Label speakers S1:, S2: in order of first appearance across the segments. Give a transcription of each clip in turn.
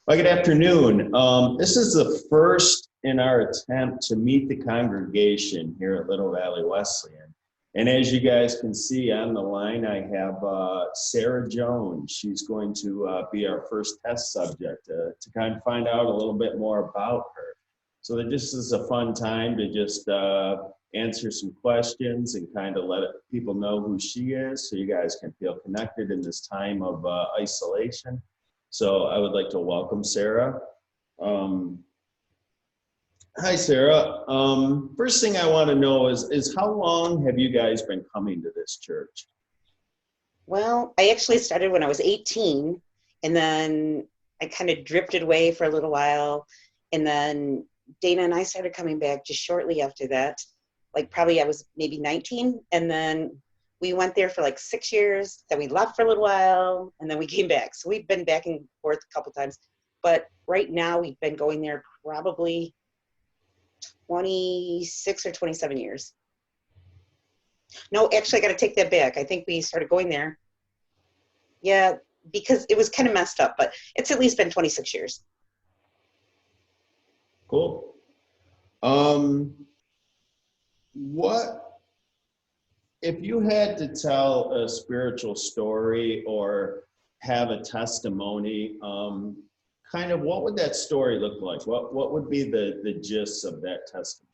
S1: Well, good afternoon. This is the first in our attempt to meet the congregation here at Little Valley Wesleyan. And as you guys can see on the line, I have Sarah Jones. She's going to be our first test subject to kind of find out a little bit more about her. So that this is a fun time to just answer some questions and kind of let people know who she is so you guys can feel connected in this time of isolation. So I would like to welcome Sarah. Hi, Sarah. First thing I want to know is how long have you guys been coming to this church?
S2: Well, I actually started when I was 18, and then I kind of drifted away for a little while, and then Dana and I started coming back just shortly after that. Like probably I was maybe 19, and then we went there for like 6 years, then we left for a little while, and then we came back. So we've been back and forth a couple times. But right now we've been going there probably 26 or 27 years. No, actually I got to take that back. I think we started going there. Yeah, because it was kind of messed up, but it's at least been 26 years.
S1: Cool. What if you had to tell a spiritual story or have a testimony, kind of what would that story look like? What would be the gist of that testimony?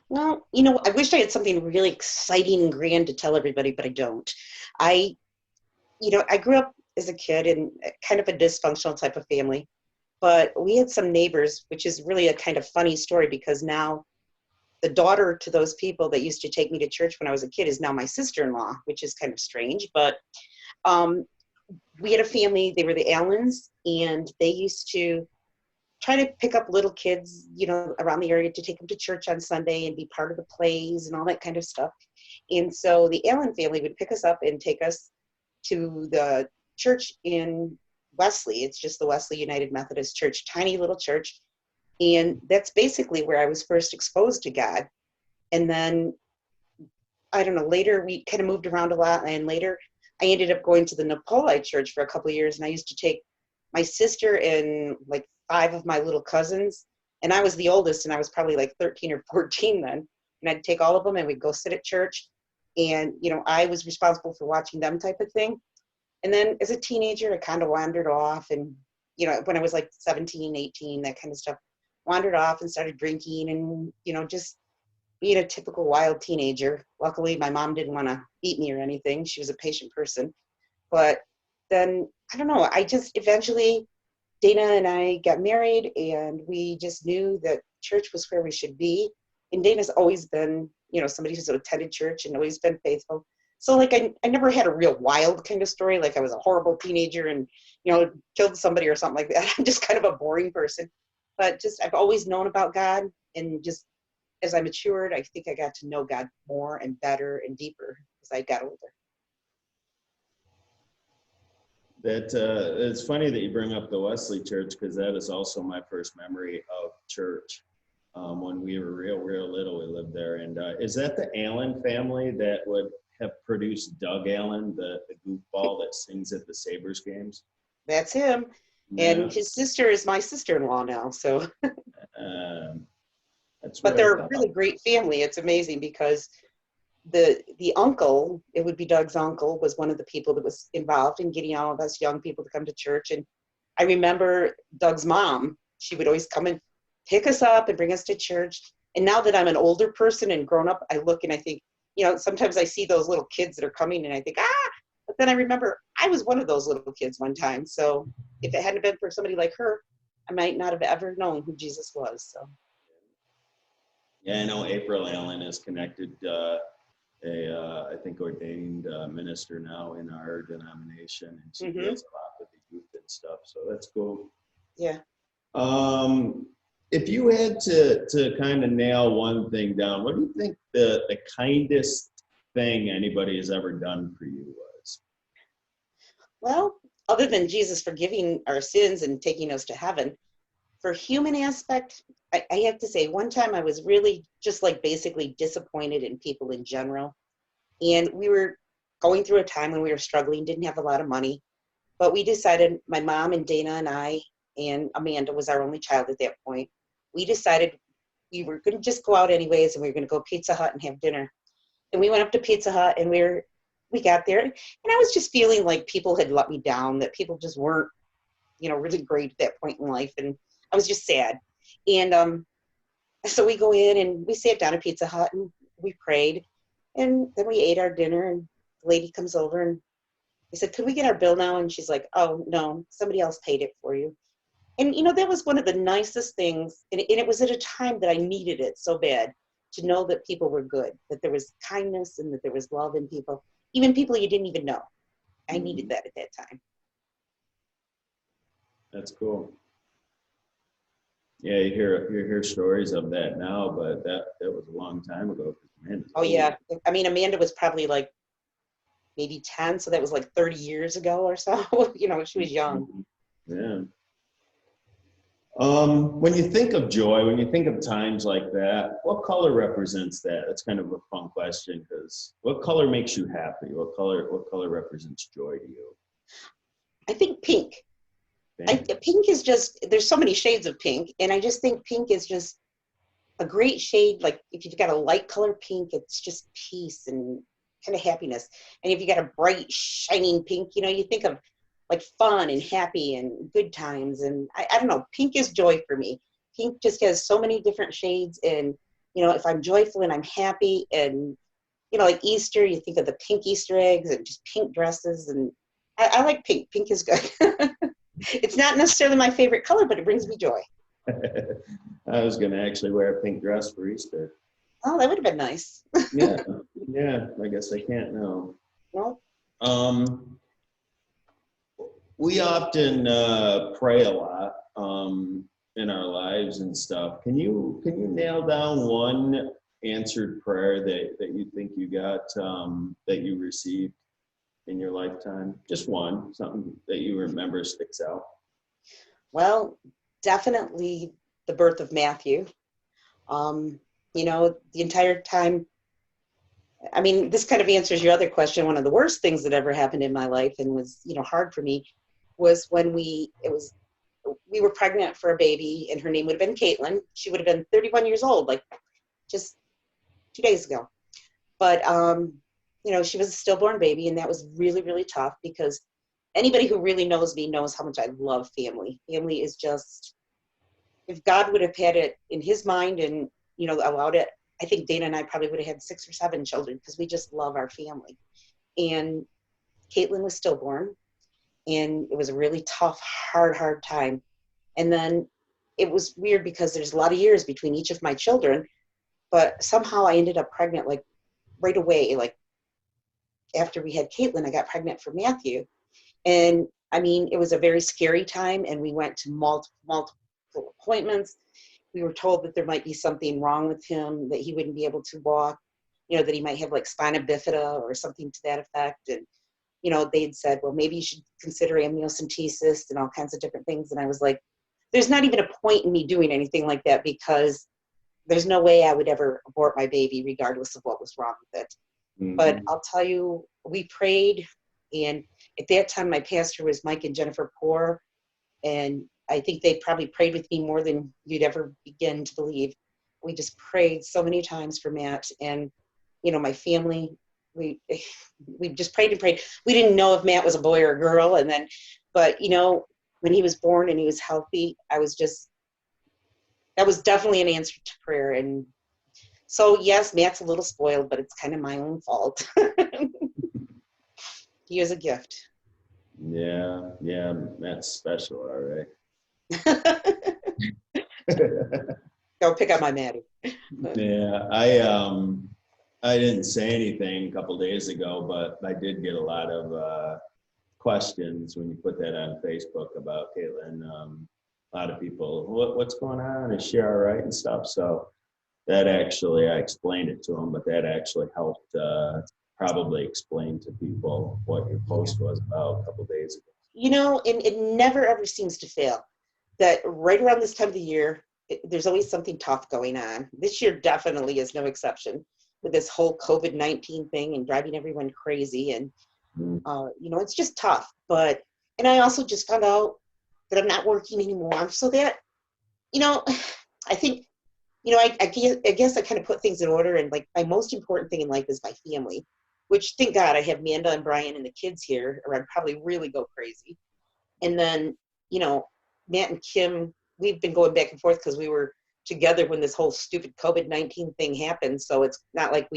S2: Well, I wish I had something really exciting and grand to tell everybody, but I don't. I grew up as a kid in kind of a dysfunctional type of family, but we had some neighbors, which is really a kind of funny story because now the daughter to those people that used to take me to church when I was a kid is now my sister-in-law, which is kind of strange. But we had a family, they were the Allens, and they used to try to pick up little kids, around the area to take them to church on Sunday and be part of the plays and all that kind of stuff. And so the Allen family would pick us up and take us to the church in Wesley. It's just the Wesley United Methodist Church, tiny little church. And that's basically where I was first exposed to God. And then, I don't know, later we kind of moved around a lot. And later I ended up going to the Napolite church for a couple of years. And I used to take my sister and like 5 of my little cousins. And I was the oldest, and I was probably like 13 or 14 then. And I'd take all of them and we'd go sit at church. And, I was responsible for watching them type of thing. And then as a teenager, I kind of wandered off. And, when I was like 17, 18, that kind of stuff, wandered off and started drinking and, just being a typical wild teenager. Luckily, my mom didn't want to beat me or anything. She was a patient person. But then, I don't know, I just eventually, Dana and I got married, and we just knew that church was where we should be. And Dana's always been, somebody who's attended church and always been faithful. So like I never had a real wild kind of story, like I was a horrible teenager and, killed somebody or something like that. I'm just kind of a boring person. But just I've always known about God, and just as I matured, I think I got to know God more and better and deeper as I got older.
S1: It's funny that you bring up the Wesley Church, because that is also my first memory of church. When we were real little, we lived there. And is that the Allen family that would have produced Doug Allen, the goofball that sings at the Sabres games?
S2: That's him.
S1: Yeah.
S2: And his sister is my sister-in-law now. So,
S1: that's
S2: but they're a really great family. It's amazing because the uncle, it would be Doug's uncle, was one of the people that was involved in getting all of us young people to come to church. And I remember Doug's mom, she would always come and pick us up and bring us to church. And now that I'm an older person and grown up, I look and I think, sometimes I see those little kids that are coming and I think, but then I remember I was one of those little kids one time. So if it hadn't been for somebody like her, I might not have ever known who Jesus was. So.
S1: Yeah, I know April Allen is connected, I think ordained minister now in our denomination, and she deals a lot with the youth and stuff. So that's cool.
S2: Yeah.
S1: If you had to kind of nail one thing down, what do you think the kindest thing anybody has ever done for you was?
S2: Well, other than Jesus forgiving our sins and taking us to heaven, for human aspect, I have to say, one time I was really just like basically disappointed in people in general. And we were going through a time when we were struggling, didn't have a lot of money. But we decided, my mom and Dana and I, and Amanda was our only child at that point, we decided we were going to just go out anyways, and we were going to go Pizza Hut and have dinner. And we went up to Pizza Hut, and we got there, and I was just feeling like people had let me down, that people just weren't, really great at that point in life, and I was just sad. And so we go in and we sat down at Pizza Hut and we prayed, and then we ate our dinner, and the lady comes over and we said, "Could we get our bill now?" And she's like, "Oh, no, somebody else paid it for you." And, that was one of the nicest things. And it was at a time that I needed it so bad, to know that people were good, that there was kindness and that there was love in people, even people you didn't even know. I needed that at that time.
S1: That's cool. Yeah, you hear stories of that now, but that was a long time ago. Man,
S2: Oh, yeah. I mean, Amanda was probably like maybe 10, so that was like 30 years ago or so. She was young.
S1: Yeah. When you think of joy, when you think of times like that, what color represents that? That's kind of a fun question, because what color makes you happy? What color represents joy to you?
S2: I think pink. Pink is just, there's so many shades of pink, and I just think pink is just a great shade. Like, if you've got a light color pink, it's just peace and kind of happiness. And if you got a bright, shining pink, you think of like fun and happy and good times. And I don't know, pink is joy for me. Pink just has so many different shades. And, if I'm joyful and I'm happy, and, like Easter, you think of the pink Easter eggs and just pink dresses. And I like pink. Pink is good. It's not necessarily my favorite color, but it brings me joy.
S1: I was going to actually wear a pink dress for Easter.
S2: Oh, that would have been nice.
S1: Yeah. I guess I can't now.
S2: Well,
S1: we often pray a lot in our lives and stuff. Can you nail down one answered prayer that you think you got, that you received in your lifetime? Just one, something that you remember sticks out.
S2: well, definitely the birth of Matthew. The entire time, I mean, this kind of answers your other question. One of the worst things that ever happened in my life, and was, hard for me, was when we were pregnant for a baby, and her name would have been Caitlin. She would have been 31 years old, like just 2 days ago. But, she was a stillborn baby, and that was really, really tough, because anybody who really knows me knows how much I love family. Family is just, if God would have had it in his mind and, allowed it, I think Dana and I probably would have had 6 or 7 children, because we just love our family. And Caitlin was stillborn, and it was a really tough, hard time. And then it was weird, because there's a lot of years between each of my children, but somehow I ended up pregnant, like right away. Like, after we had Caitlin, I got pregnant for Matthew. And I mean, it was a very scary time, and we went to multiple appointments. We were told that there might be something wrong with him, that he wouldn't be able to walk, that he might have like spina bifida or something to that effect. And, they'd said, well, maybe you should consider amniocentesis and all kinds of different things. And I was like, there's not even a point in me doing anything like that, because there's no way I would ever abort my baby, regardless of what was wrong with it. Mm-hmm. But I'll tell you, we prayed. And at that time, my pastor was Mike and Jennifer Poor. And I think they probably prayed with me more than you'd ever begin to believe. We just prayed so many times for Matt, and, my family, we just prayed and prayed. We didn't know if Matt was a boy or a girl. And then, but, when he was born and he was healthy, that was definitely an answer to prayer. And so, yes, Matt's a little spoiled, but it's kind of my own fault. He is a gift.
S1: Yeah, Matt's special, all right.
S2: Don't pick on my Maddie.
S1: Yeah, I didn't say anything a couple days ago, but I did get a lot of questions when you put that on Facebook about Caitlin. A lot of people, what's going on? Is she all right and stuff? So that actually, I explained it to them, but that actually helped probably explain to people what your post was about a couple days ago.
S2: And it never ever seems to fail, that right around this time of the year, there's always something tough going on. This year definitely is no exception, with this whole COVID-19 thing and driving everyone crazy. And, it's just tough. And I also just found out that I'm not working anymore. So that, you know, I think, you know, I guess I kind of put things in order, and like my most important thing in life is my family, which thank God I have Amanda and Brian and the kids here, or I'd probably really go crazy. And then, you know, Matt and Kim, we've been going back and forth because we were together when this whole stupid COVID-19 thing happened. So it's not like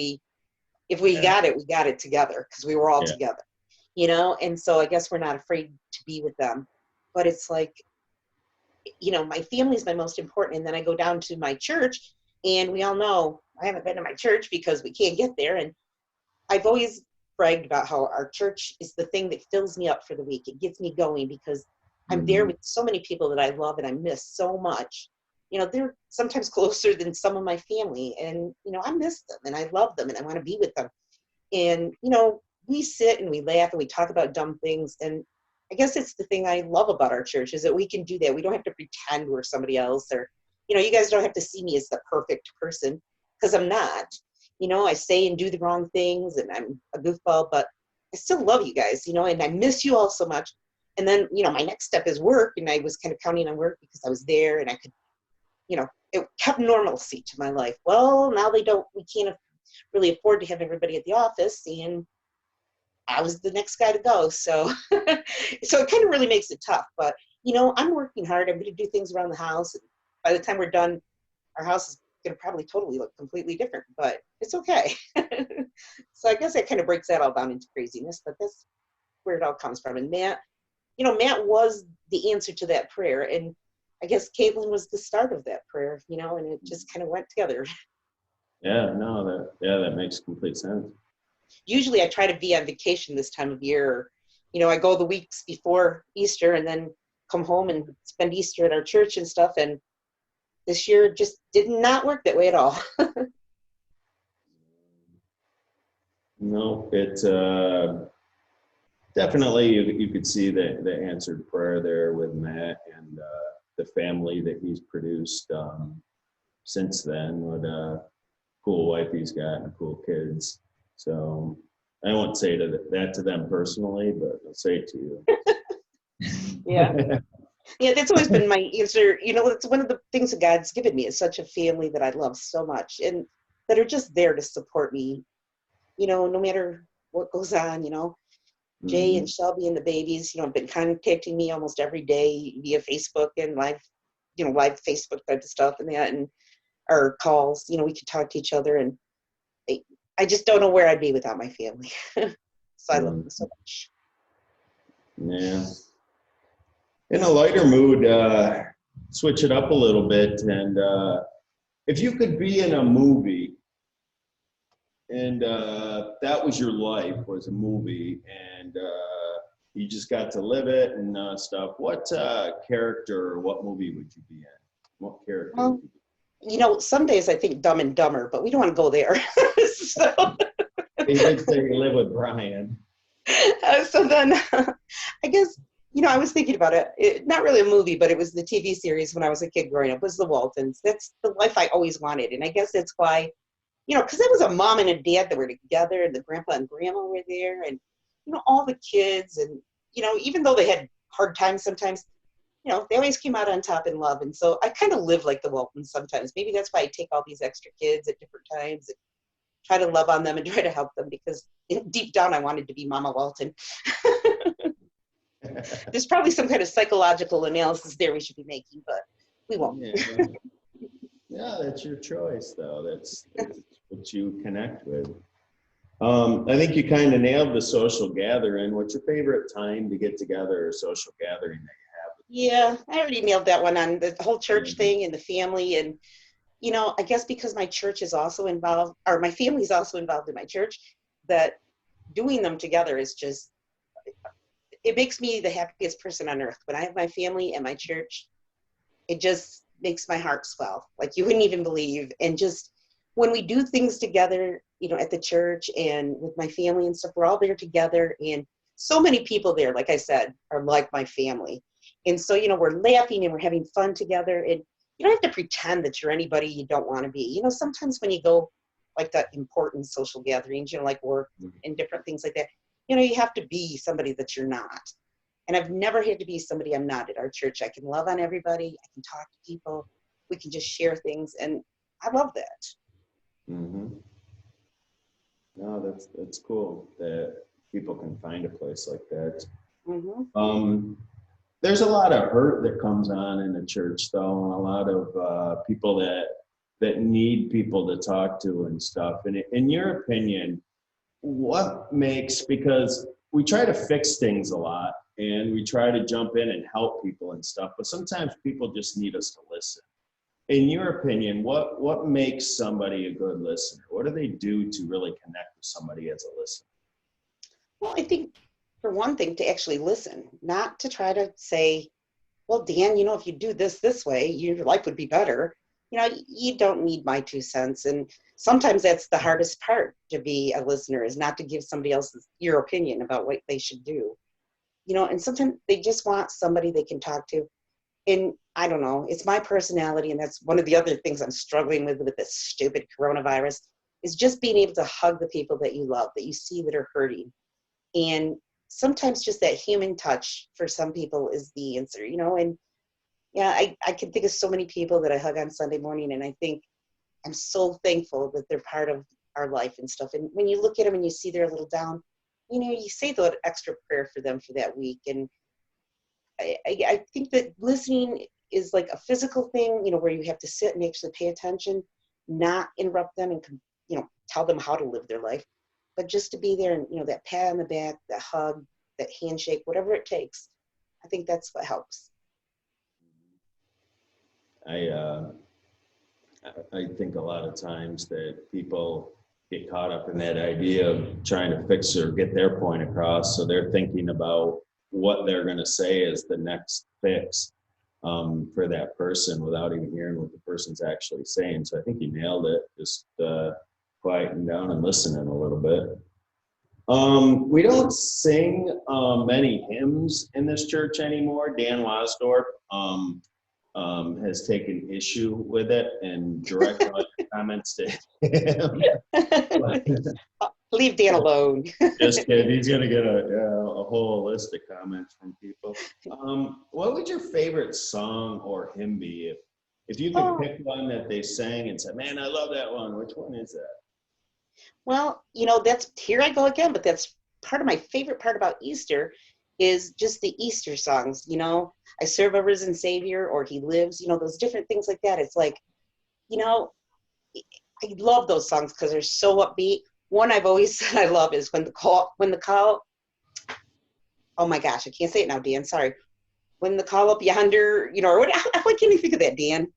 S2: if we
S1: Yeah.
S2: we got it together because we were all
S1: Yeah.
S2: together, you know? And so I guess we're not afraid to be with them. But it's like, you know, my family is my most important. And then I go down to my church, and we all know I haven't been to my church because we can't get there. And I've always bragged about how our church is the thing that fills me up for the week. It gets me going because I'm there
S1: Mhm.
S2: with so many people that I love and I miss so much. You know, they're sometimes closer than some of my family. And, you know, I miss them and I love them and I want to be with them. And, you know, we sit and we laugh and we talk about dumb things. And I guess it's the thing I love about our church is that we can do that. We don't have to pretend we're somebody else, or, you know, you guys don't have to see me as the perfect person because I'm not. You know, I say and do the wrong things and I'm a goofball, but I still love you guys, you know, and I miss you all so much. And then, you know, my next step is work. And I was kind of counting on work because I was there and I could, you know, it kept normalcy to my life. Well, now we can't really afford to have everybody at the office. And I was the next guy to go. So, so it kind of really makes it tough, but you know, I'm working hard. I'm going to do things around the house. By the time we're done, our house is going to probably totally look completely different, but it's okay. So I guess that kind of breaks that all down into craziness, but that's where it all comes from. And Matt, you know, Matt was the answer to that prayer. And I guess Caitlin was the start of that prayer, you know, and it just kind of went together.
S1: Yeah, no, that makes complete sense.
S2: Usually I try to be on vacation this time of year. You know, I go the weeks before Easter and then come home and spend Easter at our church and stuff. And this year just did not work that way at all.
S1: No, it definitely you could see the answered prayer there with Matt and the family that he's produced since then. What a cool wife he's got and cool kids. So I won't say that to them personally, but I'll say it to you.
S2: Yeah. Yeah, that's always been my answer. You know, it's one of the things that God's given me is such a family that I love so much and that are just there to support me, you know, no matter what goes on, you know. Jay and
S1: Mhm.
S2: Shelby and the babies, you know, have been contacting me almost every day via Facebook and live Facebook type of stuff and that, and or calls, you know, we could talk to each other. And I, I just don't know where I'd be without my family. So I love them so much.
S1: Yeah. In a lighter mood, switch it up a little bit. And if you could be in a movie and that was your life, was a movie, and you just got to live it and stuff, what character or what movie would you be in? What character would
S2: Well,
S1: you be?
S2: you know, some days I think Dumb and Dumber, but we don't want to go there. So,
S1: He did say you live with Brian.
S2: so then I guess, you know, I was thinking about it. Not really a movie, but it was the TV series when I was a kid growing up, was the Waltons. That's the life I always wanted. And I guess that's why, you know, because it was a mom and a dad that were together and the grandpa and grandma were there and, you know, all the kids. And, you know, even though they had hard times sometimes, you know, they always came out on top in love. And so I kind of live like the Waltons sometimes. Maybe that's why I take all these extra kids at different times and try to love on them and try to help them because deep down I wanted to be Mama Walton. There's probably some kind of psychological analysis there we should be making, but we won't.
S1: Yeah. Yeah, that's your choice, though. That's what you connect with. I think you kind of nailed the social gathering. What's your favorite time to get together or social gathering that
S2: Yeah, I already nailed that one on the whole
S1: you
S2: church
S1: have?
S2: thing and the family. And, you know, I guess because my church is also involved, or my family is also involved in my church, that doing them together is just, it makes me the happiest person on earth. When I have my family and my church, it just makes my heart swell like you wouldn't even believe. And just when we do things together, you know, at the church and with my family and stuff, we're all there together, and so many people there, like I said, are like my family. And so, you know, we're laughing and we're having fun together, and you don't have to pretend that you're anybody you don't want to be. You know, sometimes when you go like that important social gatherings, you know, like work and different things like that, you know, you have to be somebody that you're not. And I've never had to be somebody I'm not at our church. I can love on everybody. I can talk to people. We can just share things. And I love that.
S1: Mm-hmm. No, that's cool that people can find a place like that.
S2: Mm-hmm.
S1: There's a lot of hurt that comes on in the church, though, and a lot of people that need people to talk to and stuff. And in your opinion, what makes, because we try to fix things a lot and we try to jump in and help people and stuff, but sometimes people just need us to listen. In your opinion, what makes somebody a good listener? What do they do to really connect with somebody as a listener?
S2: Well, I think for one thing, to actually listen, not to try to say, well, Dan, if you do this way, your life would be better. You don't need my 2 cents. And sometimes that's the hardest part to be a listener, is not to give somebody else's your opinion about what they should do. And sometimes they just want somebody they can talk to. And I don't know, it's my personality. And that's one of the other things I'm struggling with this stupid coronavirus, is just being able to hug the people that you love, that you see that are hurting. And sometimes just that human touch for some people is the answer, and yeah, I can think of so many people that I hug on Sunday morning, and I think I'm so thankful that they're part of our life and stuff. And when you look at them and you see they're a little down, you say the extra prayer for them for that week. And I think that listening is like a physical thing, where you have to sit and actually pay attention, not interrupt them and, tell them how to live their life, but just to be there and, that pat on the back, that hug, that handshake, whatever it takes. I think that's what helps.
S1: I think a lot of times that people get caught up in that idea of trying to fix or get their point across. So they're thinking about what they're going to say as the next fix for that person without even hearing what the person's actually saying. So I think you nailed it. Just quieting down and listening a little bit. We don't sing many hymns in this church anymore. Dan Wasdorp has taken issue with it and direct all your comments to him.
S2: Leave Dan alone.
S1: Just kidding. He's gonna get a whole list of comments from people. What would your favorite song or hymn be if you could pick one that they sang and said, "Man, I love that one"? Which one is that?
S2: Well, that's, here I go again, but that's part of my favorite part about Easter is just the Easter songs. I serve a risen Savior, or He lives, those different things like that. It's like, I love those songs because they're so upbeat. One I've always said I love is when the call, oh my gosh, I can't say it now, Dan, sorry. When the call up yonder, or what, why can't you think of that, Dan?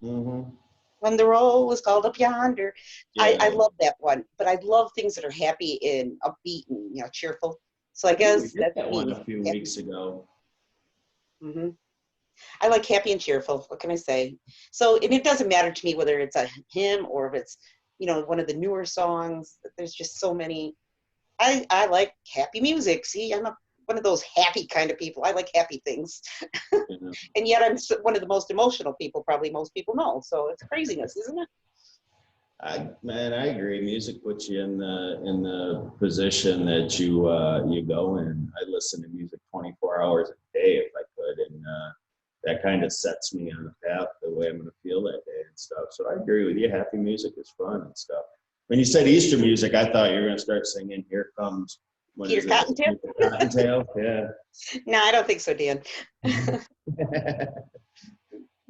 S1: Mm-hmm.
S2: When the roll was called up yonder.
S1: Yeah.
S2: I love that one, but I love things that are happy and upbeat and, cheerful. So I guess
S1: we did that one a few weeks ago.
S2: Mm-hmm. I like happy and cheerful. What can I say? So, and it doesn't matter to me whether it's a hymn or if it's, one of the newer songs. There's just so many. I like happy music. See, I'm one of those happy kind of people. I like happy things.
S1: Yeah.
S2: And yet I'm one of the most emotional people, probably most people know. So it's craziness, isn't it?
S1: I agree. Music puts you in the position that you go in. I listen to music 24 hours a day if I could, and that kind of sets me on a path the way I'm going to feel that day and stuff. So I agree with you. Happy music is fun and stuff. When you said Easter music, I thought you were going to start singing "Here Comes."
S2: Peter Cottontail?
S1: Cottontail, yeah.
S2: No, I don't think so, Dan.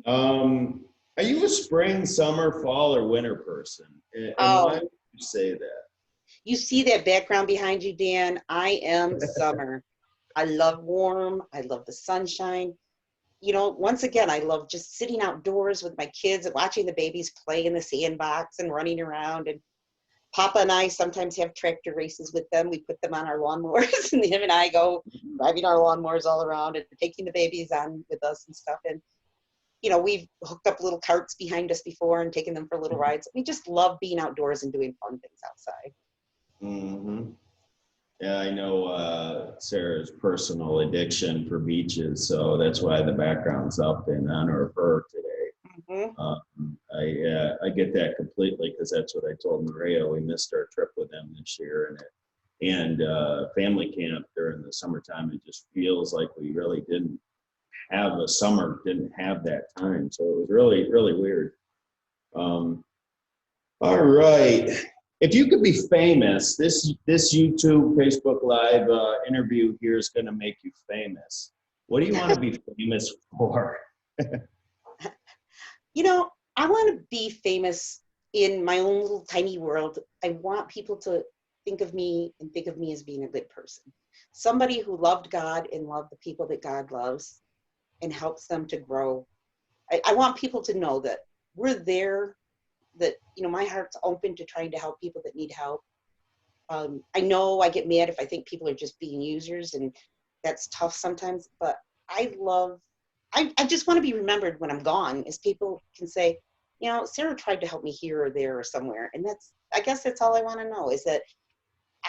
S1: Are you a spring, summer, fall, or winter person? And why would you say that?
S2: You see that background behind you, Dan? I am summer. I love warm. I love the sunshine. Once again, I love just sitting outdoors with my kids and watching the babies play in the sandbox and running around. And Papa and I sometimes have tractor races with them. We put them on our lawnmowers, and him and I go driving our lawnmowers all around and taking the babies on with us and stuff. And we've hooked up little carts behind us before and taken them for little rides. We just love being outdoors and doing fun things outside.
S1: Mm-hmm. Yeah, I know Sarah's personal addiction for beaches, so that's why the background's up in honor of her today.
S2: Mm-hmm.
S1: I get that completely because that's what I told Maria. We missed our trip with them this year, and and family camp during the summertime. It just feels like we really didn't have a summer, didn't have that time. So it was really, really weird. All right. If you could be famous, this YouTube, Facebook Live interview here is going to make you famous. What do you want to be famous for?
S2: You know, I want to be famous in my own little tiny world. I want people to think of me and think of me as being a good person. Somebody who loved God and loved the people that God loves and helps them to grow. I want people to know that we're there, that, you know, my heart's open to trying to help people that need help. I know I get mad if I think people are just being users, and that's tough sometimes, but I just want to be remembered when I'm gone, as people can say, you know, Sarah tried to help me here or there or somewhere. And I guess that's all I want to know, is that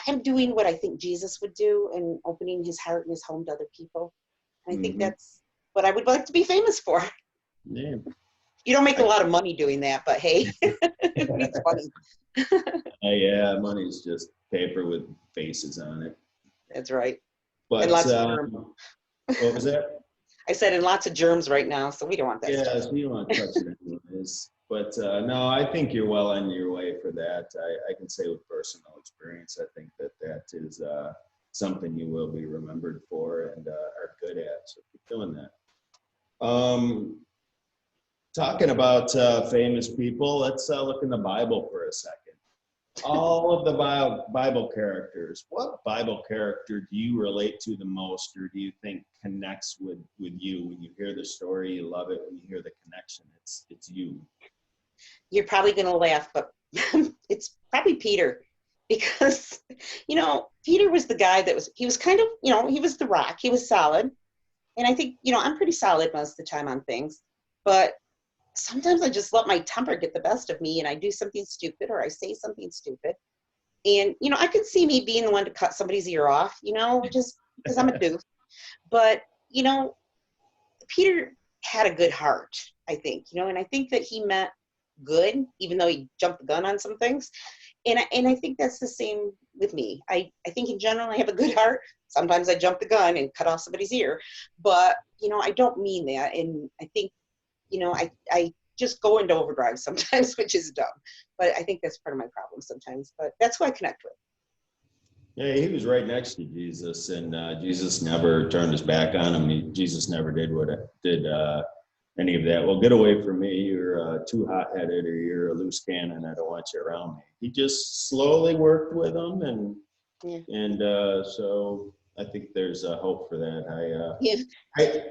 S2: I'm doing what I think Jesus would do and opening his heart and his home to other people. And I think that's what I would like to be famous for.
S1: Yeah.
S2: You don't make a lot of money doing that, but hey, it's funny.
S1: Yeah, money's just paper with faces on it.
S2: That's right.
S1: But
S2: And lots of germs.
S1: what was that?
S2: I said, and lots of germs right now, so we don't want that
S1: Yeah,
S2: stuff.
S1: so you don't want to touch it anyways. But no, I think you're well on your way for that. I can say with personal experience, I think that is something you will be remembered for and are good at. So keep doing that. Talking about famous people, let's look in the Bible for a second. All of the Bible characters, what Bible character do you relate to the most, or do you think connects with you? When you hear the story, you love it. When you hear the connection, it's you.
S2: You're probably going to laugh, but it's probably Peter, because, you know, Peter was the guy he was kind of, you know, he was the rock. He was solid. And I think, you know, I'm pretty solid most of the time on things, but sometimes I just let my temper get the best of me and I do something stupid or I say something stupid. And, you know, I could see me being the one to cut somebody's ear off, you know, just because I'm a doof. But, you know, Peter had a good heart, I think, you know, and I think that he meant good, even though he jumped the gun on some things. And I think that's the same with me. I think in general, I have a good heart. Sometimes I jump the gun and cut off somebody's ear, but, you know, I don't mean that. And I think, you know, I just go into overdrive sometimes, which is dumb, but I think that's part of my problem sometimes, but that's who I connect with.
S1: Yeah, he was right next to Jesus, and Jesus never turned his back on him. Jesus never did any of that. Well, get away from me. You're too hot-headed, or you're a loose cannon. I don't want you around me. He just slowly worked with him, and so I think there's hope for that.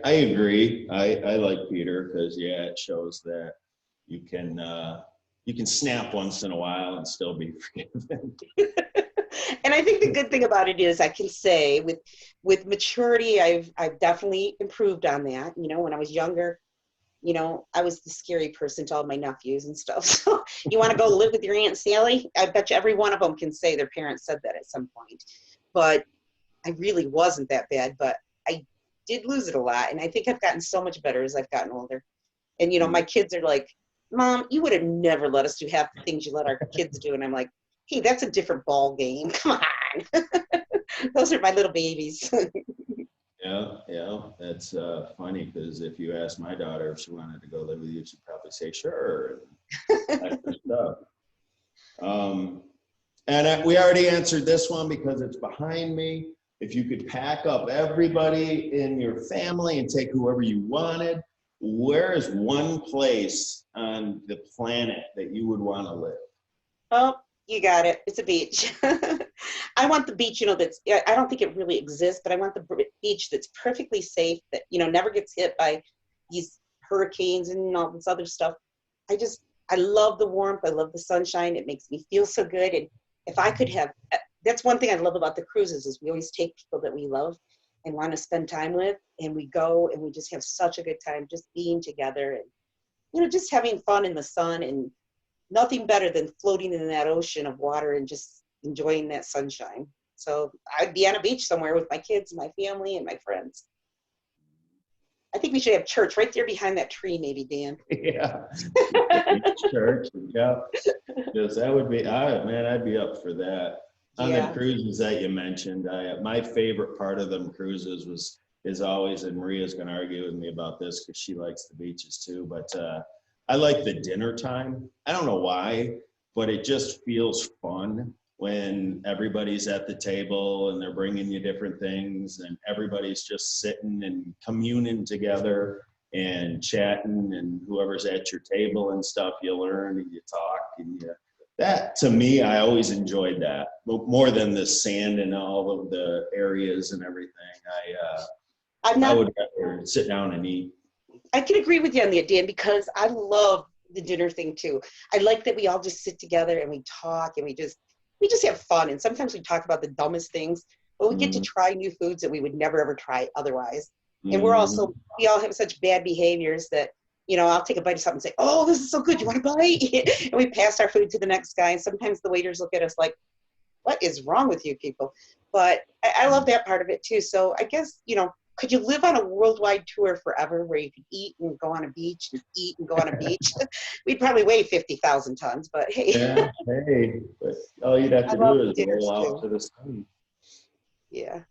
S1: I agree. I like Peter because it shows that you can snap once in a while and still be forgiven.
S2: And I think the good thing about it is I can say with maturity, I've definitely improved on that. You know, when I was younger, you know, I was the scary person to all my nephews and stuff. So you want to go live with your Aunt Sally? I bet you every one of them can say their parents said that at some point. But I really wasn't that bad, but I did lose it a lot. And I think I've gotten so much better as I've gotten older. And, you know, my kids are like, Mom, you would have never let us do half the things you let our kids do. And I'm like, hey, that's a different ball game. Come on. Those are my little babies.
S1: Yeah, that's funny because if you ask my daughter if she wanted to go live with you, she'd probably say sure. And that kind of stuff. And we already answered this one because it's behind me. If you could pack up everybody in your family and take whoever you wanted, where is one place on the planet that you would want to live?
S2: Oh, you got it. It's a beach. I want the beach, you know, I don't think it really exists, but I want the beach that's perfectly safe, that, you know, never gets hit by these hurricanes and all this other stuff. I love the warmth. I love the sunshine. It makes me feel so good. And if I could have, that's one thing I love about the cruises is we always take people that we love and want to spend time with, and we go and we just have such a good time just being together and, you know, just having fun in the sun, and nothing better than floating in that ocean of water and just enjoying that sunshine. So I'd be on a beach somewhere with my kids, my family, and my friends. I think we should have church right there behind that tree, maybe, Dan.
S1: Yeah, church. Yeah, because that would be, man, I'd be up for that. On the
S2: Yeah.
S1: cruises that you mentioned, my favorite part of them cruises is always, and Maria's going to argue with me about this because she likes the beaches too, but I like the dinner time. I don't know why, but it just feels fun when everybody's at the table and they're bringing you different things and everybody's just sitting and communing together and chatting, and whoever's at your table and stuff, you learn and you talk and you that to me, I always enjoyed that more than the sand and all of the areas and everything.
S2: I'm
S1: I
S2: not,
S1: would rather sit down and eat.
S2: I can agree with you on that, Dan, because I love the dinner thing too. I like that we all just sit together and we talk and we just have fun. And sometimes we talk about the dumbest things, but we get to
S1: Mm,
S2: try new foods that we would never ever try otherwise. And
S1: mm,
S2: we all have such bad behaviors that, I'll take a bite of something and say, "Oh, this is so good. You want a bite?" And we pass our food to the next guy. And sometimes the waiters look at us like, "What is wrong with you people?" But I love that part of it too. So I guess, could you live on a worldwide tour forever where you could eat and go on a beach and eat and go on a beach? We'd probably weigh 50,000 tons, but hey,
S1: yeah, hey, but all you'd have
S2: I
S1: to
S2: love
S1: do is
S2: dinners
S1: roll out
S2: too.
S1: to the sun.
S2: Yeah.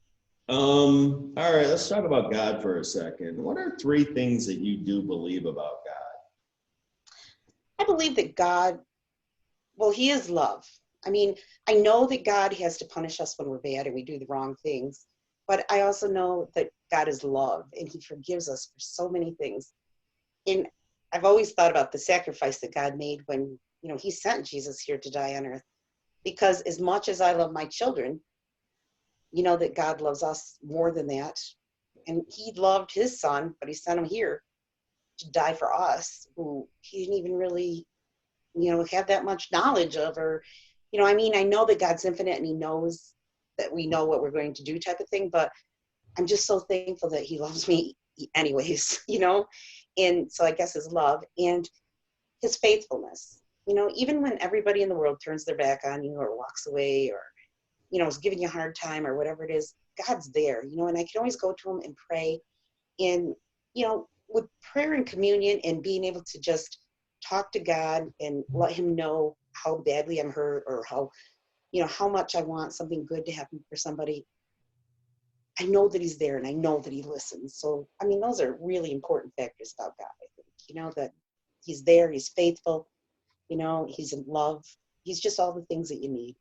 S1: All right, let's talk about God for a second. What are three things that you do believe about God?
S2: I believe that God, well, He is love. I mean, I know that God has to punish us when we're bad and we do the wrong things, but I also know that God is love and He forgives us for so many things. And I've always thought about the sacrifice that God made when, He sent Jesus here to die on earth. Because as much as I love my children, that God loves us more than that. And He loved His Son, but He sent Him here to die for us, who He didn't even really, have that much knowledge of, or, I mean, I know that God's infinite and He knows that we know what we're going to do type of thing, but I'm just so thankful that He loves me anyways, And so I guess His love and His faithfulness, even when everybody in the world turns their back on you or walks away or, is giving you a hard time or whatever it is, God's there, and I can always go to Him and pray. And, with prayer and communion and being able to just talk to God and let Him know how badly I'm hurt or how much I want something good to happen for somebody, I know that He's there and I know that He listens. So, I mean, those are really important factors about God, I think, that He's there, He's faithful, He's in love. He's just all the things that you need.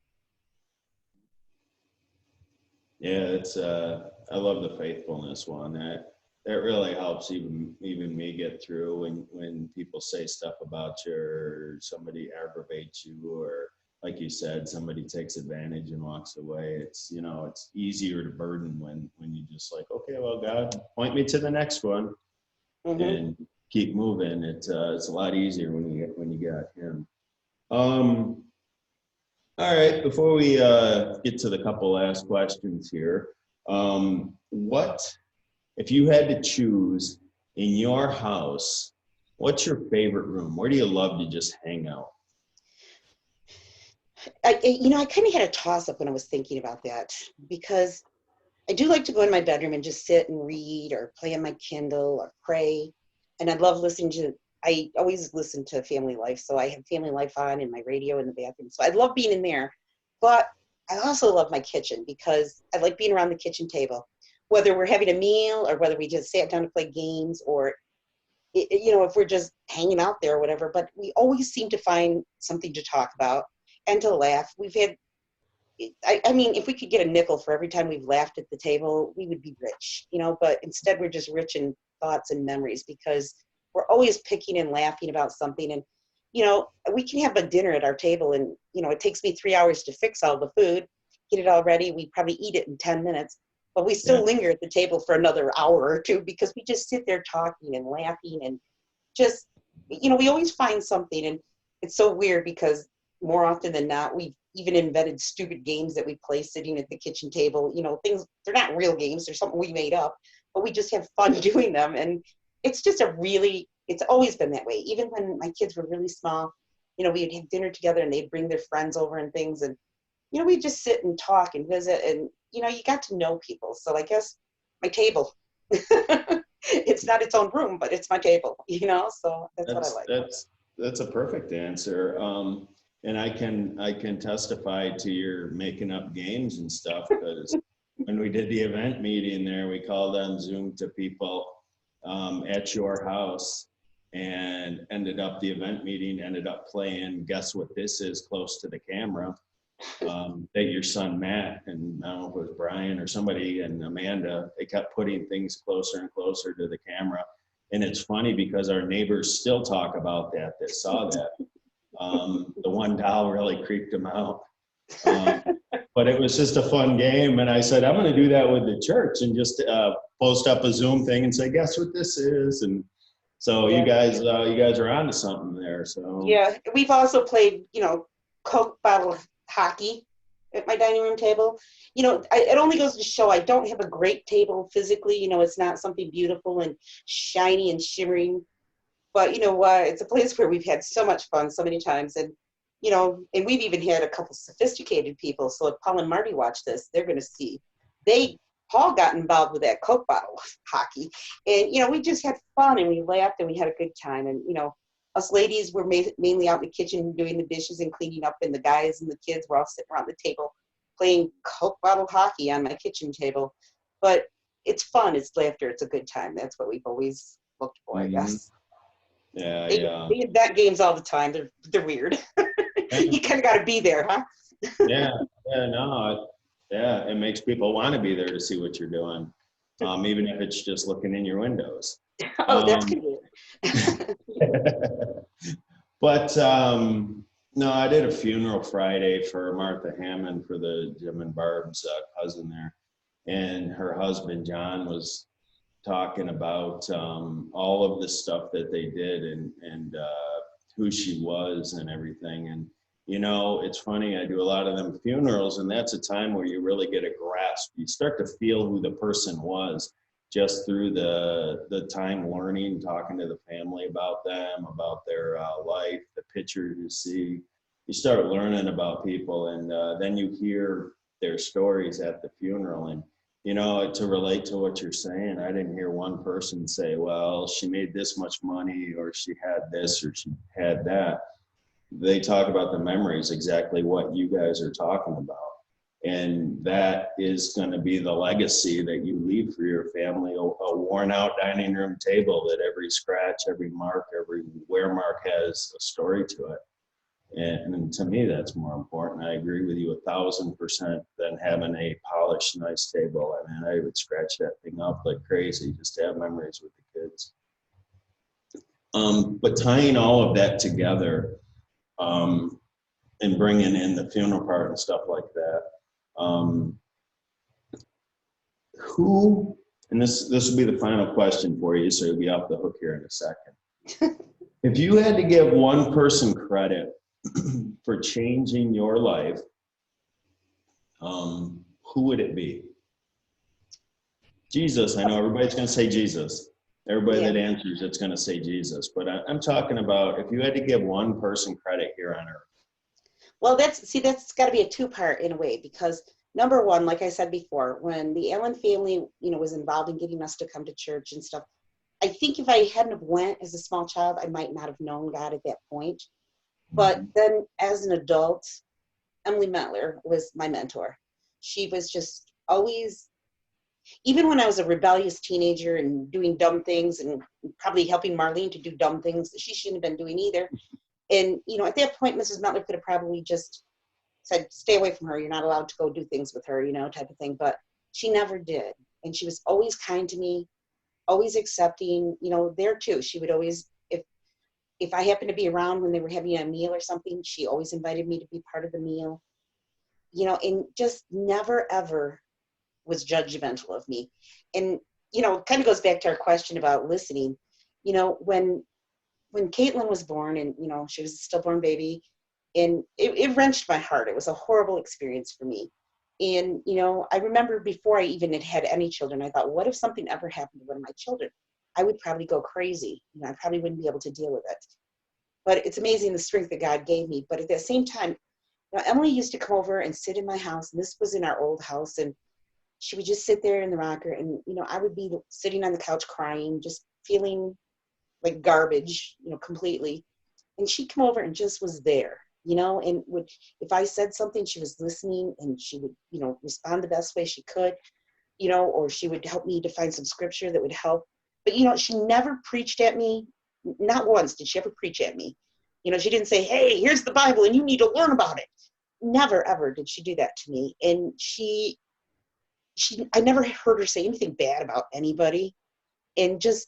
S1: Yeah, it's I love the faithfulness one. That really helps even me get through when people say stuff about you or somebody aggravates you or like you said, somebody takes advantage and walks away. It's easier to burden when you just like, okay, well, God, point me to the next one
S2: Hmm.
S1: and keep moving. It's a lot easier when you got Him. Um, all right, before we get to the couple last questions here, what if you had to choose in your house, what's your favorite room? Where do you love to just hang out?
S2: I kind of had a toss up when I was thinking about that because I do like to go in my bedroom and just sit and read or play on my Kindle or pray. And I love I always listen to Family Life. So I have Family Life on in my radio in the bathroom. So I love being in there. But I also love my kitchen because I like being around the kitchen table, whether we're having a meal or whether we just sat down to play games or, if we're just hanging out there or whatever. But we always seem to find something to talk about and to laugh. I mean, if we could get a nickel for every time we've laughed at the table, we would be rich, but instead we're just rich in thoughts and memories because we're always picking and laughing about something. And, we can have a dinner at our table and, it takes me 3 hours to fix all the food, get it all ready. We probably eat it in 10 minutes, but we
S1: Yeah,
S2: still linger at the table for another hour or two because we just sit there talking and laughing and just, we always find something. And it's so weird because more often than not, we've even invented stupid games that we play sitting at the kitchen table, things, they're not real games, they're something we made up, but we just have fun doing them. And it's just it's always been that way. Even when my kids were really small, we'd have dinner together and they'd bring their friends over and things. And, we'd just sit and talk and visit and, you got to know people. So I guess my table, it's not its own room, but it's my table, so that's what I
S1: that's
S2: like.
S1: that's that's a perfect answer. And I can testify to your making up games and stuff, because when we did the event meeting there, we called on Zoom to people at your house, and the event meeting ended up playing Guess What This Is close to the camera. That your son Matt, and I don't know if it was Brian or somebody, and Amanda, they kept putting things closer and closer to the camera. And it's funny because our neighbors still talk about that saw that. The one doll really creeped them out. But it was just a fun game. And I said, I'm going to do that with the church and just post up a Zoom thing and say, guess what this is? And so
S2: Yeah.
S1: you guys are onto something there. So
S2: Yeah, we've also played, Coke bottle hockey at my dining room table. It only goes to show I don't have a great table physically. It's not something beautiful and shiny and shimmering. But you know what? It's a place where we've had so much fun so many times. And, and we've even had a couple sophisticated people. So if Paul and Marty watch this, they're going to see. Paul got involved with that Coke bottle hockey. And, we just had fun and we laughed and we had a good time. And, us ladies were mainly out in the kitchen doing the dishes and cleaning up. And the guys and the kids were all sitting around the table playing Coke bottle hockey on my kitchen table. But it's fun. It's laughter. It's a good time. That's what we've always looked for, I guess.
S1: Yeah,
S2: They invent games all the time. They're weird. You kind of got to be there, huh?
S1: yeah, it makes people want to be there to see what you're doing, even if it's just looking in your windows.
S2: Oh, that's good.
S1: But no, I did a funeral Friday for Martha Hammond, for the Jim and Barb's cousin there, and her husband John was talking about all of the stuff that they did, and who she was and everything. And it's funny, I do a lot of them funerals, and that's a time where you really get a grasp. You start to feel who the person was just through the time learning, talking to the family about them, about their life, the pictures you see. You start learning about people, and then you hear their stories at the funeral. And to relate to what you're saying, I didn't hear one person say, well, she made this much money, or she had this, or she had that. They talk about the memories, exactly what you guys are talking about. And that is going to be the legacy that you leave for your family, a worn out dining room table that every scratch, every mark, every wear mark has a story to it. And to me, that's more important. I agree with you 1,000% than having a polished, nice table. I mean, I would scratch that thing up like crazy just to have memories with the kids. But tying all of that together, and bringing in the funeral part and stuff like that, who, and this will be the final question for you, so you'll be off the hook here in a second. If you had to give one person credit for changing your life, who would it be? Jesus. I know everybody's going to say Jesus. Everybody that answers it's going to say Jesus. But I'm talking about if you had to give one person credit here on earth.
S2: Well, that's got to be a two-part in a way, because number one, like I said before, when the Allen family, was involved in getting us to come to church and stuff, I think if I hadn't have went as a small child, I might not have known God at that point. But then as an adult, Emily Metler was my mentor. She was just always, even when I was a rebellious teenager and doing dumb things and probably helping Marlene to do dumb things that she shouldn't have been doing either. And, at that point, Mrs. Metler could have probably just said, stay away from her. You're not allowed to go do things with her, type of thing. But she never did. And she was always kind to me, always accepting, there too. She would always, if I happened to be around when they were having a meal or something, she always invited me to be part of the meal, and just never, ever was judgmental of me. And, it kind of goes back to our question about listening. When Caitlin was born and, she was a stillborn baby, and it wrenched my heart. It was a horrible experience for me. And, I remember before I even had any children, I thought, what if something ever happened to one of my children? I would probably go crazy. I probably wouldn't be able to deal with it. But it's amazing the strength that God gave me. But at the same time, Emily used to come over and sit in my house, and this was in our old house, and she would just sit there in the rocker, and, I would be sitting on the couch crying, just feeling like garbage, completely. And she'd come over and just was there, and if I said something, she was listening, and she would, respond the best way she could, or she would help me to find some scripture that would help. But, she never preached at me. Not once did she ever preach at me. She didn't say, hey, here's the Bible and you need to learn about it. Never, ever did she do that to me. And I never heard her say anything bad about anybody. And just,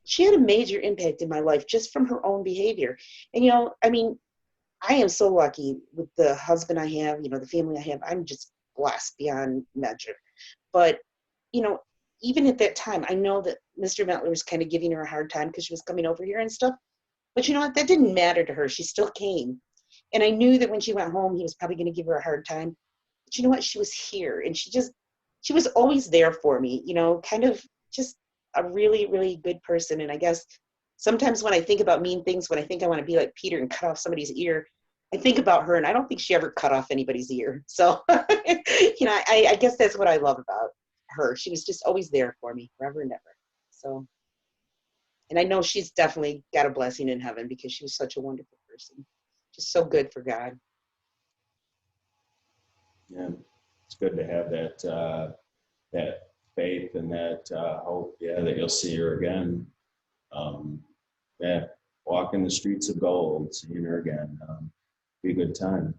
S2: she had a major impact in my life just from her own behavior. And, I am so lucky with the husband I have, the family I have. I'm just blessed beyond measure. But, even at that time, I know that Mr. Mettler was kind of giving her a hard time because she was coming over here and stuff. But you know what? That didn't matter to her. She still came. And I knew that when she went home, he was probably going to give her a hard time. But you know what? She was here. And she was always there for me, kind of just a really, really good person. And I guess sometimes when I think about mean things, when I think I want to be like Peter and cut off somebody's ear, I think about her, and I don't think she ever cut off anybody's ear. So, I guess that's what I love about her. She was just always there for me, forever and ever. So, and I know she's definitely got a blessing in heaven because she was such a wonderful person. Just so good for God.
S1: Yeah, it's good to have that faith and that hope, that you'll see her again. Walking the streets of gold, seeing her again. Be a good time.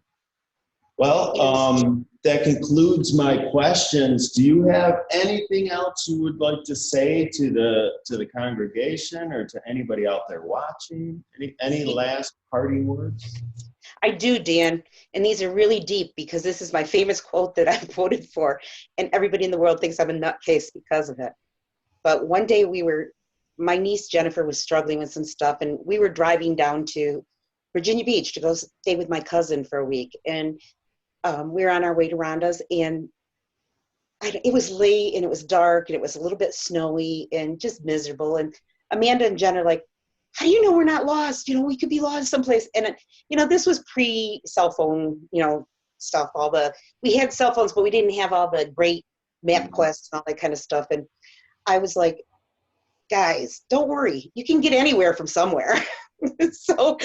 S1: Well, that concludes my questions. Do you have anything else you would like to say to the congregation or to anybody out there watching? Any last parting words?
S2: I do, Dan, and these are really deep because this is my famous quote that I've voted for, and everybody in the world thinks I'm a nutcase because of it. But one day my niece Jennifer was struggling with some stuff, and we were driving down to Virginia Beach to go stay with my cousin for a week, and we were on our way to Rhonda's, and it was late, and it was dark, and it was a little bit snowy, and just miserable. And Amanda and Jen are like, how do you know we're not lost? We could be lost someplace. And, this was pre-cell phone, stuff. We had cell phones, but we didn't have all the great MapQuest and all that kind of stuff. And I was like, guys, don't worry. You can get anywhere from somewhere. So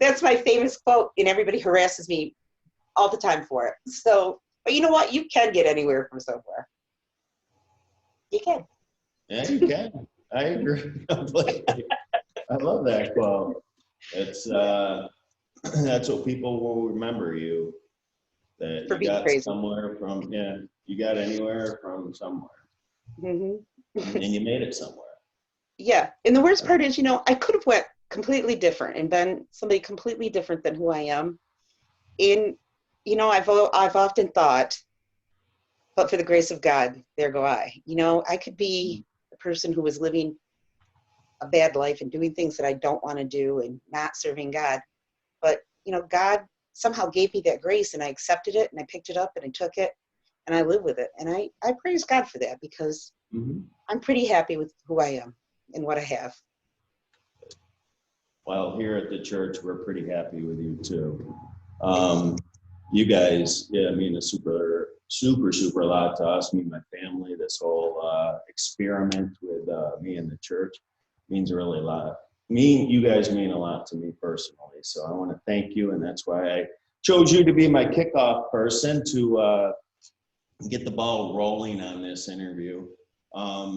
S2: that's my famous quote, and everybody harasses me all the time for it. So, but you know what? You can get anywhere from somewhere. You can.
S1: Yeah, you can. I agree completely. I love that quote. It's that's what people will remember you. That
S2: For
S1: you
S2: being
S1: got
S2: crazy.
S1: somewhere from, you got anywhere from somewhere.
S2: Mm-hmm.
S1: And you made it somewhere.
S2: Yeah. And the worst part is, I could have went completely different and been somebody completely different than who I am. And, I've often thought, but for the grace of God, there go I. I could be a person who was living a bad life and doing things that I don't want to do and not serving God. But, God somehow gave me that grace, and I accepted it, and I picked it up, and I took it, and I live with it. And I praise God for that because I'm pretty happy with who I am and what I have.
S1: Well, here at the church, we're pretty happy with you too. You guys, mean a super, super, super lot to us, me and my family. This whole experiment with me and the church means really a lot. You guys mean a lot to me personally. So I want to thank you, and that's why I chose you to be my kickoff person to get the ball rolling on this interview.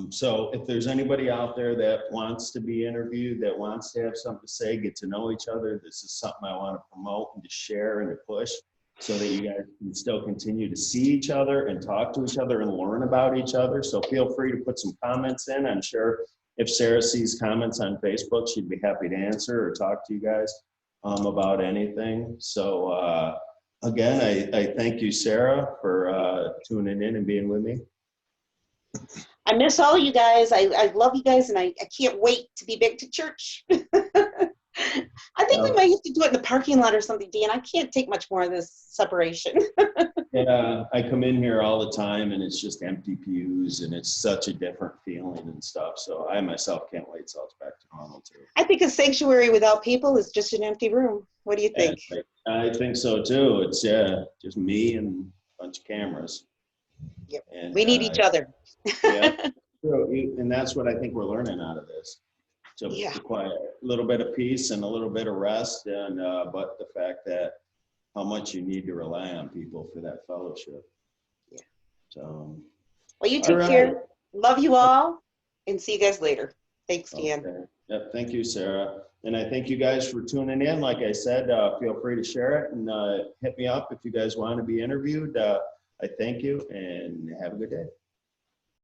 S1: So if there's anybody out there that wants to be interviewed, that wants to have something to say, get to know each other, this is something I want to promote and to share and to push so that you guys can still continue to see each other and talk to each other and learn about each other. So feel free to put some comments in. I'm sure if Sara sees comments on Facebook, she'd be happy to answer or talk to you guys about anything. So again, I thank you, Sara, for tuning in and being with me.
S2: I miss all you guys. I love you guys, and I can't wait to be back to church. I think we might have to do it in the parking lot or something, Dan. I can't take much more of this separation.
S1: Yeah, I come in here all the time, and it's just empty pews, and it's such a different feeling and stuff. So I myself can't wait till it's back to normal too.
S2: I think a sanctuary without people is just an empty room. What do you think?
S1: I think so too. It's just me and a bunch of cameras.
S2: Yep.
S1: And
S2: we need each other.
S1: Yeah, and that's what I think we're learning out of this. to
S2: Yeah.
S1: quiet, a little bit of peace and a little bit of rest, and but the fact that how much you need to rely on people for that fellowship.
S2: Yeah.
S1: So,
S2: Well, you
S1: all
S2: take
S1: right.
S2: care. Love you all, and see you guys later. Thanks, Dan.
S1: Okay. Yep. Thank you, Sarah. And I thank you guys for tuning in. Like I said, feel free to share it and hit me up if you guys want to be interviewed. I thank you and have a good day.